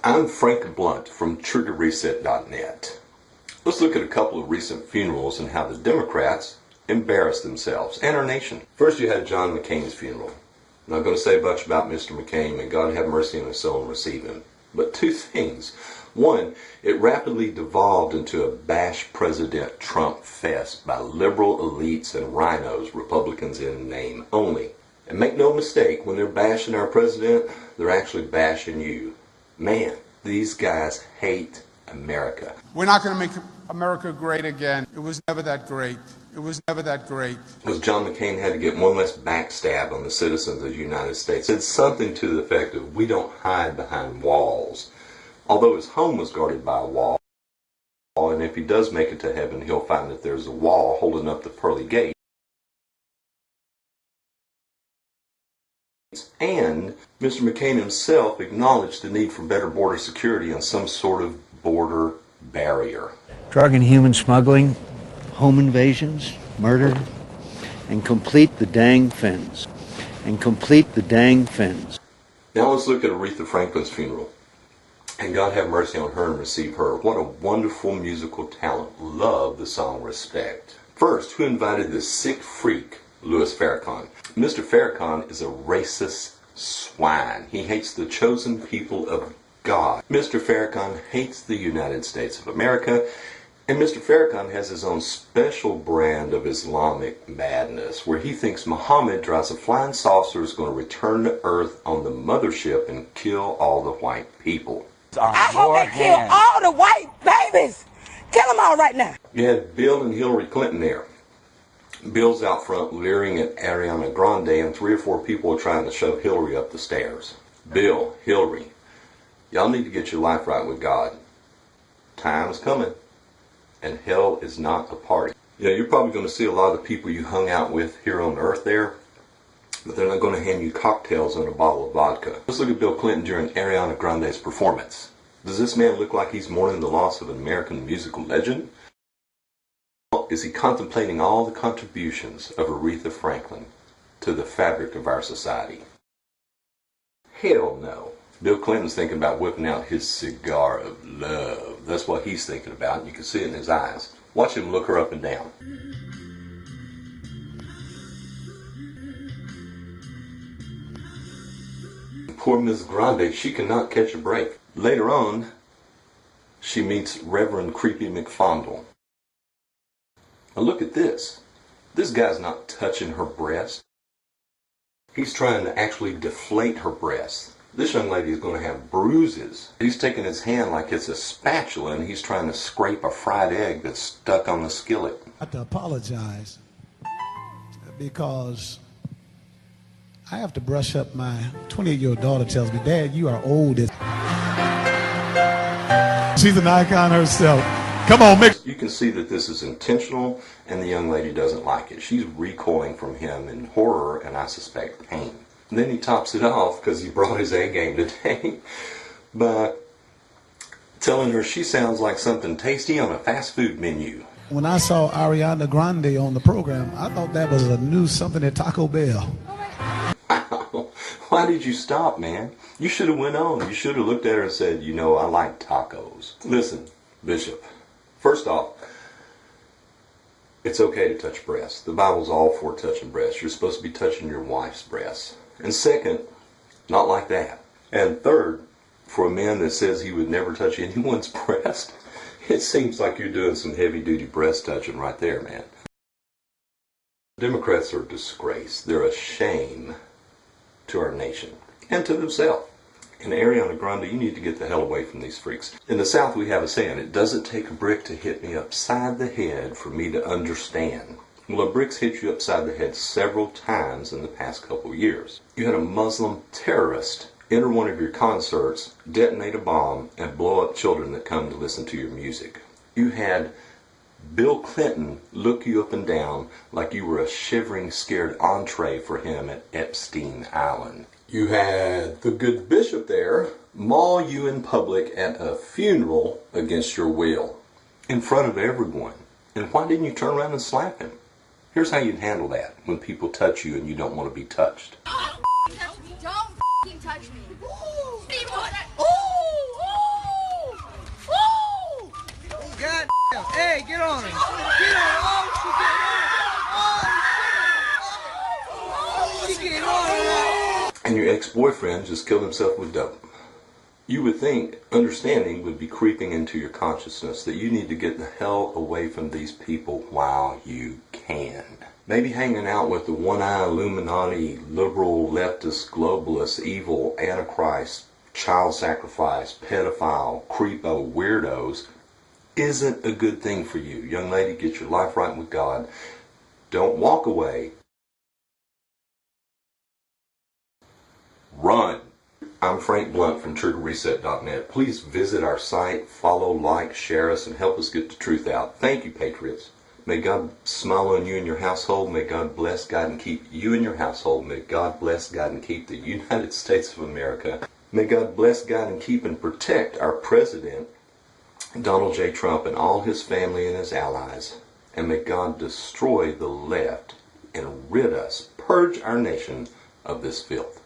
I'm Frank Blunt from TriggerReset.net. Let's look at a couple of recent funerals and how the Democrats embarrassed themselves and our nation. First, you had John McCain's funeral. I'm not going to say much about Mr. McCain. May God have mercy on his soul and receive him. But two things. One, it rapidly devolved into a bash President Trump fest by liberal elites and rhinos, Republicans in name only. And make no mistake, when they're bashing our president, they're actually bashing you. Man, these guys hate America. We're not going to make America great again. It was never that great. It was never that great. Because John McCain had to get one less backstab on the citizens of the United States. It's something to the effect of, we don't hide behind walls. Although his home was guarded by a wall, and if he does make it to heaven, he'll find that there's a wall holding up the pearly gate. And Mr. McCain himself acknowledged the need for better border security and some sort of border barrier. Drug and human smuggling, home invasions, murder, and complete the dang fence. And complete the dang fence. Now let's look at Aretha Franklin's funeral. And God have mercy on her and receive her. What a wonderful musical talent. Love the song Respect. First, who invited this sick freak, Louis Farrakhan? Mr. Farrakhan is a racist swine. He hates the chosen people of God. Mr. Farrakhan hates the United States of America. And Mr. Farrakhan has his own special brand of Islamic madness, where he thinks Muhammad drives a flying saucer is going to return to Earth on the mothership and kill all the white people. I hope they kill all the white babies. Kill them all right now. You had Bill and Hillary Clinton there. Bill's out front leering at Ariana Grande, and 3 or 4 people are trying to shove Hillary up the stairs. Bill, Hillary, y'all need to get your life right with God. Time's coming, and hell is not a party. You know, you're probably going to see a lot of the people you hung out with here on Earth there, but they're not going to hand you cocktails and a bottle of vodka. Let's look at Bill Clinton during Ariana Grande's performance. Does this man look like he's mourning the loss of an American musical legend? Is he contemplating all the contributions of Aretha Franklin to the fabric of our society? Hell no. Bill Clinton's thinking about whipping out his cigar of love. That's what he's thinking about, and you can see it in his eyes. Watch him look her up and down. Poor Miss Grande, she cannot catch a break. Later on, she meets Reverend Creepy McFondle. Now look at this. This guy's not touching her breast. He's trying to actually deflate her breast. This young lady is going to have bruises. He's taking his hand like it's a spatula and he's trying to scrape a fried egg that's stuck on the skillet. I have to apologize because I have to brush up. My 28-year-old daughter tells me, Dad, you are old as... She's an icon herself. Come on, mix. You can see that this is intentional and the young lady doesn't like it. She's recoiling from him in horror and I suspect pain. And then he tops it off because he brought his A game today by telling her she sounds like something tasty on a fast food menu. When I saw Ariana Grande on the program, I thought that was a new something at Taco Bell. Wow. Why did you stop, man? You should have went on. You should have looked at her and said, you know, I like tacos. Listen, Bishop, first off, it's okay to touch breasts. The Bible's all for touching breasts. You're supposed to be touching your wife's breasts. And second, not like that. And third, for a man that says he would never touch anyone's breast, it seems like you're doing some heavy-duty breast touching right there, man. Democrats are a disgrace. They're a shame to our nation and to themselves. And Ariana Grande, you need to get the hell away from these freaks. In the South, we have a saying, it doesn't take a brick to hit me upside the head for me to understand. Well, a brick's hit you upside the head several times in the past couple years. You had a Muslim terrorist enter one of your concerts, detonate a bomb, and blow up children that come to listen to your music. You had Bill Clinton look you up and down like you were a shivering, scared entree for him at Epstein Island. You had the good bishop there maul you in public at a funeral against your will, in front of everyone. And why didn't you turn around and slap him? Here's how you'd handle that when people touch you and you don't want to be touched. Don't touch me. Don't touch me. Ooh. Hey, get on him. Get on him. Oh, she getting on him. And your ex-boyfriend just killed himself with dope. You would think understanding would be creeping into your consciousness that you need to get the hell away from these people while you can. Maybe hanging out with the one-eye Illuminati, liberal, leftist, globalist, evil, antichrist, child sacrifice, pedophile, creepo, weirdos isn't a good thing for you. Young lady, get your life right with God. Don't walk away. Run. I'm Frank Blunt from TriggerReset.net. Please visit our site, follow, like, share us, and help us get the truth out. Thank you, Patriots. May God smile on you and your household. May God bless, guide, and keep you and your household. May God bless, guide, and keep the United States of America. May God bless, guide, and keep and protect our President, Donald J. Trump, and all his family and his allies. And may God destroy the left and rid us, purge our nation of this filth.